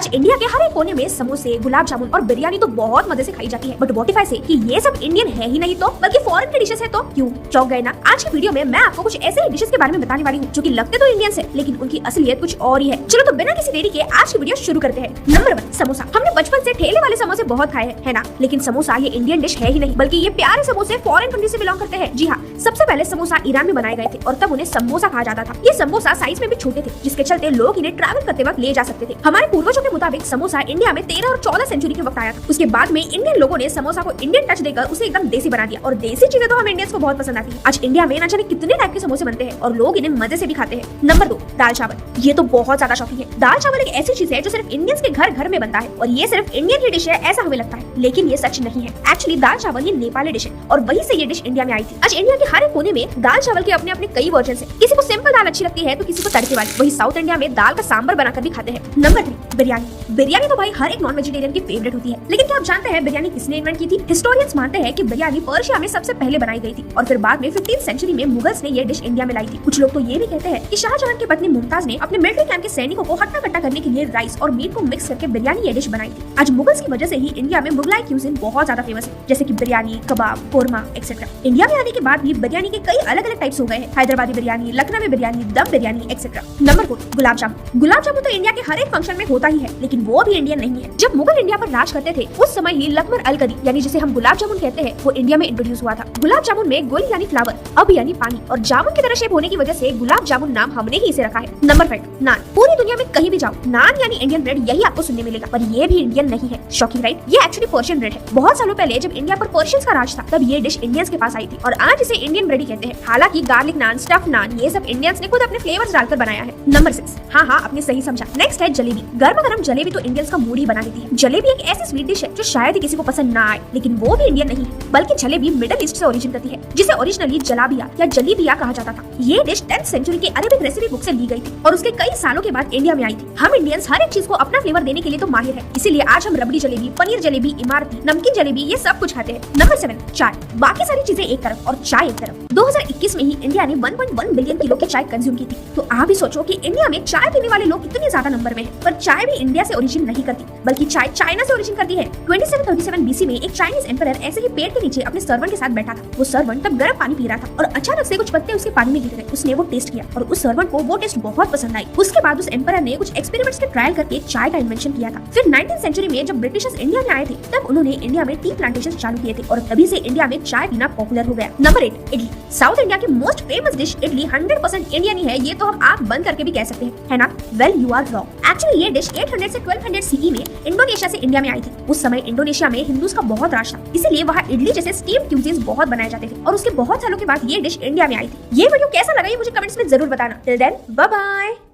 आज इंडिया के हर एक कोने में समोसे, गुलाब जामुन और बिरयानी तो बहुत मजे से खाई जाती है। बट व्हाट इफ आई से कि ये सब इंडियन है ही नहीं तो बल्कि फॉरेन की डिशेस है तो क्यों? चौंक गए ना? आज की वीडियो में मैं आपको कुछ ऐसे ही डिशेस के बारे में बताने वाली हूँ जो कि लगते तो इंडियन है लेकिन उनकी असलियत कुछ और ही है। चलो तो बिना किसी देरी के आज की वीडियो शुरू करते हैं। नंबर 1, समोसा। हमने बचपन से ठेले वाले समोसे बहुत खाए हैं, है ना? लेकिन समोसा ये इंडियन डिश है ही नहीं बल्कि ये प्यारे समोसे फॉरेन कंट्री से बिलोंग करते हैं। जी हाँ, सबसे पहले समोसा ईरान में बनाए गए थे और तब उन्हें समोसा कहा जाता था। ये समोसा साइज में भी छोटे थे जिसके चलते लोग इन्हें ट्रैवल करते वक्त ले जा सकते थे। हमारे पूर्वजों के मुताबिक समोसा इंडिया में 13 और 14 सेंचुरी के वक्त आया था। उसके बाद में इंडियन लोगों ने समोसा को इंडियन टच देकर उसे एकदम देसी बना दिया और देसी चीजें तो हम इंडियंस को बहुत पसंद आती है। आज इंडिया में ना जाने कितने टाइप के समोसे बनते हैं और लोग इन्हें मजे से भी खाते हैं। नंबर 2, दाल चावल। ये तो बहुत ज्यादा शौकीन है। दाल चावल एक ऐसी चीज है जो सिर्फ इंडियंस के घर घर में बनता है और ये सिर्फ इंडियन की डिश है ऐसा हमें लगता है, लेकिन ये सच नहीं है। एक्चुअली दाल चावल ये नेपाली डिश है और वहीं से ये डिश इंडिया में आई थी। आज इंडिया के हर एक कोने में दाल चावल के अपने अपने कई वर्जन है। किसी को सिंपल दाल अच्छी लगती है तो किसी को तड़के वाली। वही साउथ इंडिया में दाल का सांबर बनाकर भी खाते हैं। नंबर 3, बिरयानी। बिरयानी तो भाई हर एक नॉन वेजिटेरियन की फेवरेट होती है, लेकिन क्या आप जानते हैं बिरयानी किसने इन्वेंट की थी? हिस्टोरियंस मानते हैं कि बिरयानी पर्शिया में सबसे पहले बनाई गई थी और फिर बाद में 15th सेंचुरी में मुगल्स ने ये डिश इंडिया में लाई थी। कुछ लोग तो ये भी कहते हैं कि शाहजहां की पत्नी मुमताज ने अपने मिलिट्री कैंप के सैनिकों को हट्टा कट्टा करने के लिए राइस और मीट को मिक्स करके बिरयानी ये डिश बनाई थी। आज मुगल्स की वजह से ही इंडिया में मुगलाई क्यूजिन बहुत ज्यादा फेमस है, जैसे कि बिरयानी, कबाब, कोरमा एक्सेट्रा। इंडिया में आने के बाद भी बिरयानी के कई अलग अलग टाइप्स हो गए हैं। हैदराबादी बिरयानी, लखनवी बिरयानी, दम बिरयानी एक्सेट्रा। नंबर 4, गुलाब जामुन। गुलाब जामुन तो इंडिया के हर एक फंक्शन में होता ही है, लेकिन वो भी इंडियन नहीं है। जब मुगल इंडिया पर राज करते थे उस समय ही लकमर अल कदी यानी जिसे हम गुलाब जामुन कहते हैं वो इंडिया में इंट्रोड्यूस हुआ था। गुलाब जामुन में गुल यानी फ्लावर, अब यानी पानी और जामुन की तरह शेप होने की वजह से गुलाब जामुन नाम हमने ही इसे रखा है। नंबर 5, नान। पूरी दुनिया में कहीं भी जाओ नान यानी इंडियन ब्रेड यही आपको सुनने मिलेगा, पर ये भी इंडियन नहीं है। Shocking right? ये एक्चुअली पर्शियन ब्रेड है। बहुत सालों पहले जब इंडिया पर पर्शियंस का राज था तब ये डिश इंडियंस के पास आई थी और आज इसे इंडियन ब्रेड ही कहते हैं। हालांकि गार्लिक नान, स्टफ नान ये सब इंडियंस ने खुद अपने फ्लेवर्स डालकर बनाया है। नंबर 6, हाँ आपने सही समझा, नेक्स्ट है जलेबी। गर्मा गर्म जलेबी तो इंडियंस का मूड ही बना देती है। जलेबी एक ऐसी स्वीट डिश है जो शायद ही किसी को पसंद ना आए, लेकिन वो भी इंडियन नहीं है बल्कि जलेबी मिडिल ईस्ट से ओरिजिन करती है, जिसे ओरिजिनली जलाबिया या जलीबिया कहा जाता था। ये डिश 10th सेंचुरी के अरेबिक रेसिपी बुक से ली गई थी और उसके कई सालों के बाद इंडिया में आई थी। हम इंडियंस हर एक चीज को अपना फ्लेवर देने के लिए तो माहिर है, इसीलिए आज हम रबड़ी जलेबी, पनीर जलेबी, इमारती, नमकीन जलेबी ये सब कुछ खाते हैं। नंबर 7, चाय। बाकी सारी चीजें एक तरफ और चाय एक तरफ। 2021 में ही इंडिया ने 1.1 बिलियन किलो की चाय कंज्यूम की थी। तो आप ही सोचो कि इंडिया में चाय पीने वाले लोग कितने ज्यादा नंबर में हैं। पर चाय भी इंडिया से ओरिजिन नहीं करती बल्कि चाय चाइना से ओरिजिन करती है। 2737 BC में एक चाइनीज एम्परर ऐसे ही पेड़ के नीचे अपने सर्वेंट के साथ बैठा था। वो सर्वेंट तब गर्म पानी पी रहा था और अचानक से कुछ पत्ते उसके पानी में गिर गए। उसने वो टेस्ट किया और उस सर्वेंट को वो टेस्ट बहुत पसंद आई। उसके बाद उस एम्परर ने कुछ एक्सपेरिमेंट्स के ट्रायल करके चाय का इन्वेंशन किया था। फिर 19th सेंचुरी में जब ब्रिटिशर्स इंडिया में आए थे तब उन्होंने इंडिया में टी प्लांटेशन चालू किए थे और तभी से इंडिया में चाय पीना पॉपुलर हो गया। नंबर 8, इडली। साउथ इंडिया की most famous dish idli 100% Indian ही है, ये तो हम आंख बंद करके भी कह सकते हैं, है ना? Well you are wrong. Actually ये डिश 800 से 1200 CE में इंडोनेशिया से इंडिया में आई थी। उस समय इंडोनेशिया में हिंदूज का बहुत राज था, इसीलिए वहाँ इडली जैसे स्टीम क्यूजीन्स बहुत बनाए जाते थे और उसके बहुत सालों के बाद ये डिश इंडिया में आई थी। ये वीडियो कैसा लगा ये मुझे कमेंट्स में जरूर बताना। Till then bye bye.